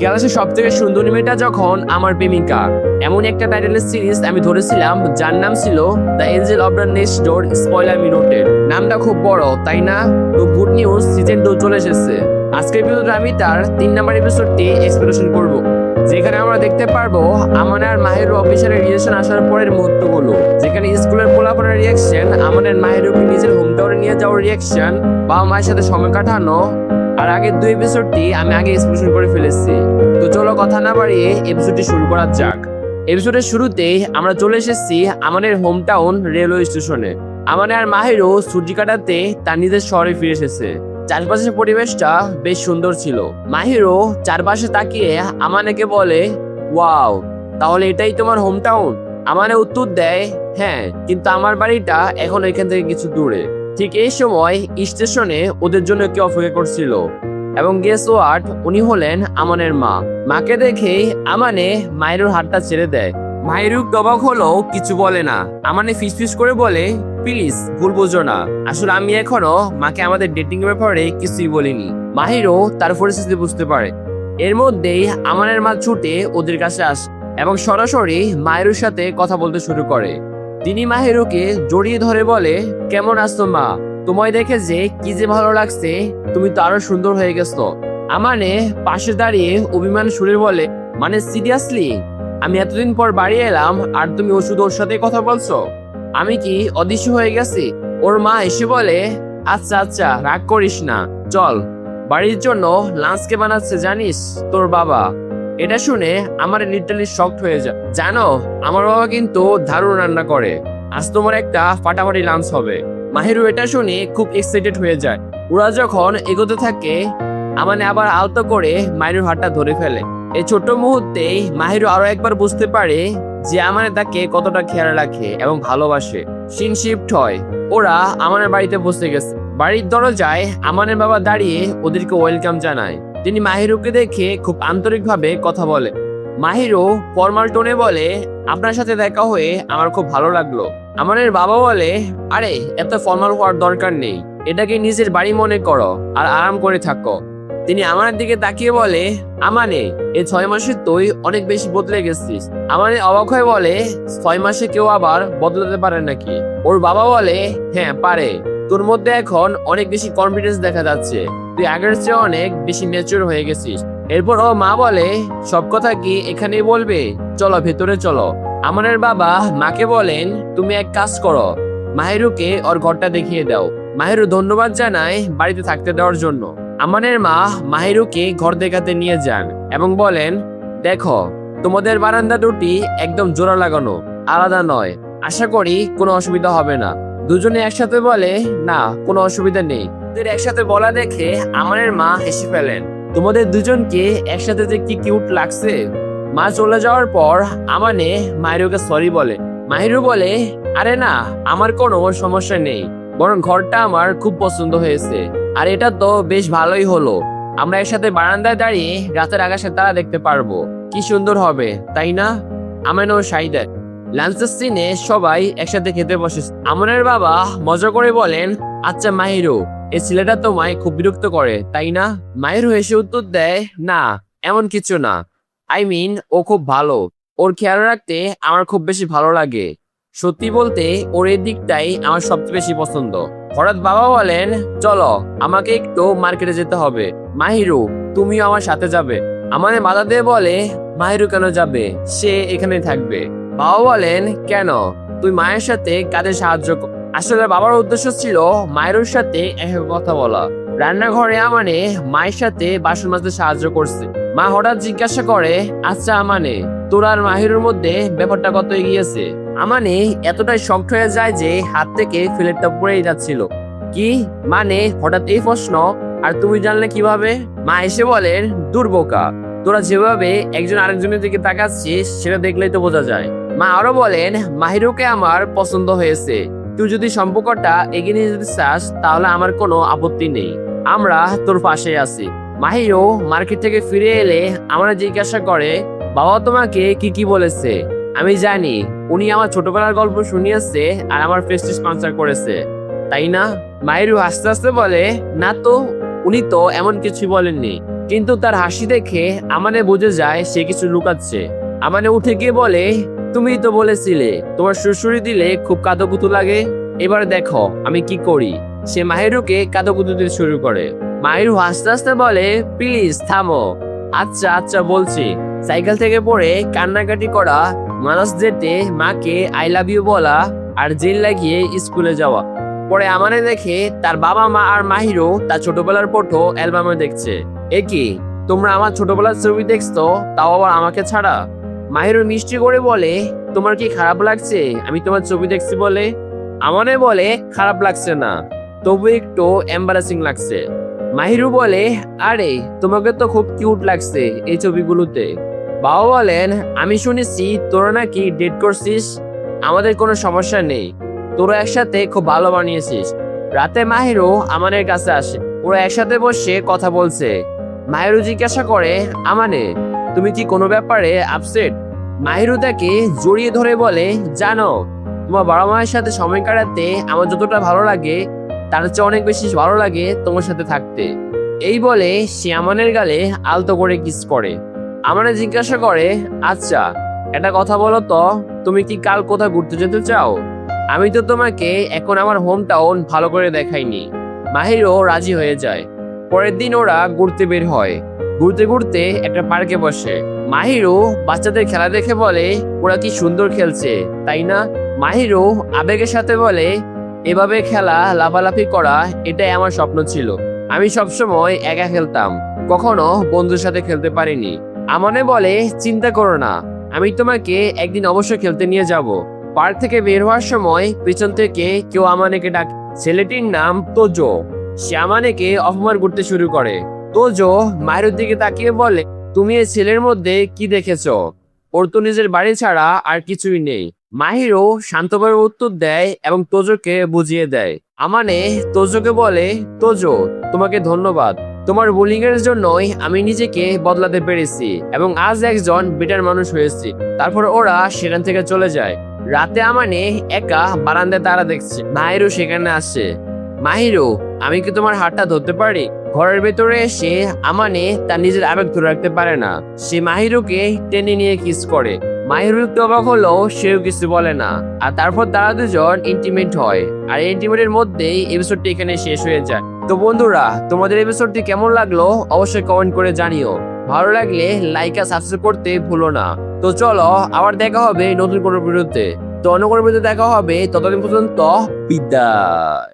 ক্লাসের সব থেকে সুন্দরী মেয়েটা যখন আমার প্রেমিকা, এমন একটা টাইটেলের সিরিজ আমি ধরেছিলাম যার নাম ছিল the Angel of the next door spoiler me noted. নামটা খুব বড় তাই না? তো গুড নিউজ, সিজন 2 চলে এসেছে। আজকের ভিডিওতে আমি তার 3 নাম্বার এপিসোডটি এক্সপ্লেনেশন করব, যেখানে আমরা দেখতে পারবো আমান আর মাহিরু অফিসিয়ালের রিলেশন আসার পরের মুহূর্তগুলো, যেখানে স্কুলের পোলাপনের রিয়াকশন, আমান আর মাহিরুকে নিজের হোম টাউনে নিয়ে যাওয়ার রিয়াকশন, বাবা মায়ের সাথে সময় কাটানো, আর আগের 2 এপিসোডটি আমি আগে এক্সপ্লেনেশন করে ফেলেছি। তো চলো কথা না বাড়িয়ে এপিসোডটি শুরু করা যাক। এপিসোডের শুরুতেই আমরা চলে এসেছি আমাদের হোম টাউন রেলওয়ে স্টেশনে। আমানে আর মাহিরু ছুটি কাটাতে তার নিজের শহরে ফিরে এসেছে। চারপাশের পরিবেশটা বেশ সুন্দর ছিল। মাহিরু চারপাশে তাকিয়ে আমানেকে বলে, ওয়াও, তাহলে এটাই তোমার হোম টাউন? আমানে উত্তর দেয়, হ্যাঁ, কিন্তু আমার বাড়িটা এখন এখান থেকে কিছু দূরে। ঠিক এই সময় স্টেশনে ওদের জন্য কেউ অপেক্ষা করছিল, এবং গেস হোয়াট, উনি হলেন আমানের মা। মাকে দেখেই আমানে মাহিরুর হাতটা ছেড়ে দেয়। মাহিরু অবাক হলো, কিছু বলে না। আমানে ফিসফিস করে বলে, প্লিজ ভুল বুঝো না, আসলে আমি এখনো মাকে আমাদের ডেটিং এর ব্যাপারে কিছুই বলিনি। মাহিরু তার পরিস্থিতি বুঝতে পারে। এর মধ্যেই আমানের মা ছুটে ওদের কাছে আসে এবং সরাসরি মাহিরুর সাথে কথা বলতে শুরু করে। তিনি মাহিরুকে জড়িয়ে ধরে বলে, কেমন আছো মা? তোমায় দেখে যে কি যে ভালো লাগছে, তুমি তো আরো সুন্দর হয়ে গেছো। আমানে পাশে দাঁড়িয়ে অভিমান সুরে বলে, মানে সিরিয়াসলি? আমি এতদিন পর বাড়ি এলাম আর তুমি ওষুধ ওর সাথে কথা বলছো? আমি কি অদৃশ্য হয়ে গেছি? ওর মা এসে বলে, আচ্ছা আচ্ছা, রাগ করিস না, চল, বাড়ির জন্য লাঞ্চ কে বানাচ্ছে জানিস? তোর বাবা। এটা শুনে আমার লিটারালি শকড হয়ে যায়। জানো, আমার বাবা কিন্তু দারুণ রান্না করে, আজ তোমার একটা ফাটাফাটি লাঞ্চ হবে। মাহিরু এটা শুনে খুব এক্সাইটেড হয়ে যায়। ওরা যখন এগোতে থাকে, আমানে আবার আলতো করে মাহিরুর হাতটা ধরে ফেলে। এই ছোট্ট মুহূর্তেই মাহিরু আরো একবার বুঝতে পারে যে আমানে তাকে কতটা খেয়াল রাখে এবং ভালোবাসে। সিন শিফট হয়, ওরা আমানের বাড়িতে বসে গেছে। বাড়ির দরজায় আমানের বাবা দাঁড়িয়ে ওদেরকে ওয়েলকাম জানায়। তিনি মাহিরুকে দেখে খুব আন্তরিকভাবে কথা বলে। মাহিরু ফর্মাল টোনে বলে, আপনার সাথে দেখা হয়ে আমার খুব ভালো লাগলো। আমানের বাবা বলে, আরে এত ফর্মাল হওয়ার দরকার নেই, এটাকে নিজের বাড়ি মনে করো আর আরাম করে থাকো। তিনি আমানের দিকে তাকিয়ে বলে, আমানে, এই 6 মাসে তুই অনেক বেশি বদলে গেছিস। আমানে অবাক হয়ে বলে, 6 মাসে কেউ আবার বদলাতে পারে নাকি? ওর বাবা বলে, হ্যাঁ পারে, তোর মধ্যে এখন অনেক বেশি কনফিডেন্স দেখা যাচ্ছে, তুই আগের চেয়ে অনেক বেশি ম্যাচিউর হয়ে গেছিস। এরপর ও মা বলে, সব কথা কি এখানেই বলবে? চলো ভেতরে চলো। আমানের বাবা মাকে বলেন, তুমি এক কাজ করো, মাহিরুকে ওর ঘরটা দেখিয়ে দাও। মাহিরু ধন্যবাদ জানায় বাড়িতে থাকতে দেওয়ার জন্য। আমানের মা মাহিরুকে ঘর দেখাতে নিয়ে যান এবং বলেন, দেখো, তোমাদের বারান্দা দুটি একদম জোড়া লাগানো, আলাদা নয়, আশা করি কোনো অসুবিধা হবে না। দুজনে একসাথে বলে, না, কোনো অসুবিধা নেই। ওদের একসাথে বলা দেখে আমানের মা হেসে ফেলেন। তোমাদের দুজনকে একসাথে যে কি কিউট লাগছে। মা চলে যাওয়ার পর আমানে মাহিরুকে সরি বলে। মাহিরু বলে, আরে না, আমার কোনো সমস্যা নেই, বরং ঘরটা আমার খুব পছন্দ হয়েছে, আর এটা তো বেশ ভালোই হলো। আমরা একসাথে বারান্দায় দাঁড়িয়ে রাতের আকাশের তারা দেখতে পারবো, কি সুন্দর হবে তাই না? আমানও সাই দেয়। লাঞ্চের সিনে সবাই একসাথে খেতে বসে। আমানের বাবা মজা করে বলেন, আচ্ছা মাহিরু, এই ছেলেটা তোমায় খুব বিরক্ত করে তাই না? মাহিরু হেসে উত্তর দেয়, না, এমন কিছু না, আই মিন ও খুব ভালো, ওর খেয়াল রাখতে আমার খুব বেশি ভালো লাগে। সত্যি বলতে ওর এই দিকটাই আমার সবচেয়ে বেশি পছন্দ। হঠাৎ বাবা বলেন, চলো, আমাকে একটু মার্কেটে যেতে হবে, মাহিরু তুমিও আমার সাথে যাবে। আমাদের বাধা দিয়ে বলে, মাহিরু কেন যাবে, সে এখানে থাকবে। বাবা বলেন, কেন, তুই মায়ের সাথে কাজে সাহায্য কর। আসলে বাবার উদ্দেশ্য ছিল মায়ের সাথে এক কথা বলা। রান্নাঘরে আমানে মায়ের সাথে বাসন মাজতে সাহায্য করছে। মা হঠাৎ জিজ্ঞাসা করে, আচ্ছা আমানে, তোর আর মাহিরুর মধ্যে ব্যাপারটা কত এগিয়েছে? আমানে এতটাই শক্ট হয়ে যায় যে হাত থেকে ফিলেটটা পড়েই যাচ্ছিল। কি মানে, হঠাৎ এই প্রশ্ন, আর তুমি জানলে কিভাবে? মা এসে বলেন, দুর্বোকা, তোরা যেভাবে একজন আরেকজনের দিকে তাকাচ্ছিস সেটা দেখলেই তো বোঝা যায়। মা আরো বলেন, মাহিরুকে আমার পছন্দ হয়েছে, তুই যদি সম্পর্কটা এগিয়ে নিয়ে যেতে চাস তাহলে আমার কোনো আপত্তি নেই, আমরা তোর পাশে আছি। মাহিরু মার্কেট থেকে ফিরে এলে আমরা জিজ্ঞাসা করে, বাবা তোমাকে কি কি বলেছে? আমি জানি উনি আমার ছোটবেলার গল্প শুনিয়েছে আর আমার প্রেস্টিজ স্পন্সর করেছে, তাই না? মাহিরু হাসতে হাসতে বলে, না তো, উনি তো এমন কিছু বলেননি, কিন্তু তার হাসি দেখে আমানে বুঝে যায় সে কিছু লুকাচ্ছে। আমানে উঠে গিয়ে বলে, তুমিই তো বলেছিলে তোমার সুড়সুড়ি দিলে খুব কাঁদোকুতু লাগে, এবার দেখো আমি কি করি। সে মাহিরুকে কাঁদোকুতু দিতে শুরু করে। মাহিরু হাসতে হাসতে বলে, প্লিজ থামো। আচ্ছা আচ্ছা বলছি। সাইকেল থেকে পড়ে কান্নাকাটি করা, মানুষ যেতে মাকে আই লাভ ইউ বলা, আর জেল লাগিয়ে স্কুলে যাওয়া। পরে আমানে দেখে তার বাবা মা আর মাহিরু তার ছোটবেলার ফটো অ্যালবামে দেখছে। এ কি, তোমরা আমার ছোটবেলার ছবি দেখছো, তাও আবার আমাকে ছাড়া? মাহিরু মিষ্টি করে বলে, তোমার কি খারাপ লাগছে আমি তোমার ছবি দেখছি বলে? আমানে বলে, খারাপ লাগছে না, তবু একটু এম্বারাসিং লাগছে। মাহিরু বলে, আরে তোমাকে তো খুব কিউট লাগছে এই ছবিগুলোতে। বাবা বলেন, আমি শুনেছি তোরা নাকি ডেট করছিস। আমাদের কোনো সমস্যা নেই, তোরা একসাথে খুব ভালো বানিয়েছিস। রাতে মাহিরু আমানের কাছে আসে, ওরা একসাথে বসে কথা বলছে। মাহিরু জিজ্ঞাসা করে, আমানে তুমি কি কোনো ব্যাপারে আপসেট? মাহিরু তাকে জড়িয়ে ধরে বলে, জানো তোমার বাবা মায়ের সাথে সময় কাটাতে আমার যতটা ভালো লাগে তার চেয়ে অনেক বেশি ভালো লাগে তোমার সাথে থাকতে। এই বলে সে আমানের গালে আলতো করে কিস করে। আমানে জিজ্ঞাসা করে, আচ্ছা একটা কথা বলো তো, তুমি কি কাল কোথাও ঘুরতে যেতে চাও? আমি তো তোমাকে এখন আমার হোম টাউন ভালো করে দেখাইনি। মাহিরও রাজি হয়ে যায়। পরের দিন ওরা ঘুরতে বের হয়। ঘুরতে ঘুরতে একটা পার্কে বসে। মাহিরু বাচ্চাদের খেলা দেখে বলে, ওরা কি সুন্দর খেলছে তাই না? মাহিরু আবেগের সাথে বলে, এভাবে খেলা, লাফালাফি করা, এটাই আমার স্বপ্ন ছিল। আমি সবসময় একা খেলতাম, কখনো বন্ধুর সাথে খেলতে পারিনি। আমানে বলে, চিন্তা করো না, আমি তোমাকে একদিন অবশ্যই খেলতে নিয়ে যাব। পার্ক থেকে বের হওয়ার সময় পিছন থেকে কেউ আমানেকে ডাকে। ছেলেটির নাম তোজো। সে আমানেকে অপমান করতে শুরু করে। তোজো মাহিরুর দিকে তাকিয়ে বলে, তুমি এই ছেলের মধ্যে কি দেখেছো? ওর তো নিজের বাড়ি ছাড়া আর কিছুই নেই। মাহিরও শান্তভাবে উত্তর দেয় এবং তোজোকে বুঝিয়ে দেয়। আমানে তোজোকে বলে, তোজো তোমাকে ধন্যবাদ, তোমার বোলিং এর জন্যই আমি নিজেকে বদলাতে পেরেছি এবং আজ একজন বেটার মানুষ হয়েছি। তারপর ওরা সেখান থেকে চলে যায়। রাতে আমানে একা বারান্দায় তারা দেখছে। মাহিরু সেখানে আসে। মাহিরু, আমি কি তোমার হাতটা ধরতে পারি? ঘরের ভেতরে এসে আমানে তার নিজের আবেগ ধরে রাখতে পারে না। সে মাহিরুকে টেনে নিয়ে কিস করে। মাহিরু একটু অবাক হলেও সেও কিছু বলে না। আর তারপর তারা দুজন ইন্টিমেট হয়। আর ইন্টিমেটের মধ্যেই এপিসোডটি এখানে শেষ হয়ে যায়। তো বন্ধুরা, তোমাদের এপিসোডটি কেমন লাগলো অবশ্যই কমেন্ট করে জানিও। ভালো লাগলে লাইক আর সাবস্ক্রাইব করতে ভুলো না। তো চলো আবার দেখা হবে নতুন কোনো ভিডিওতে। তো অন্য কোনো ভিডিওতে দেখা হবে, ততদিন পর্যন্ত বিদায়।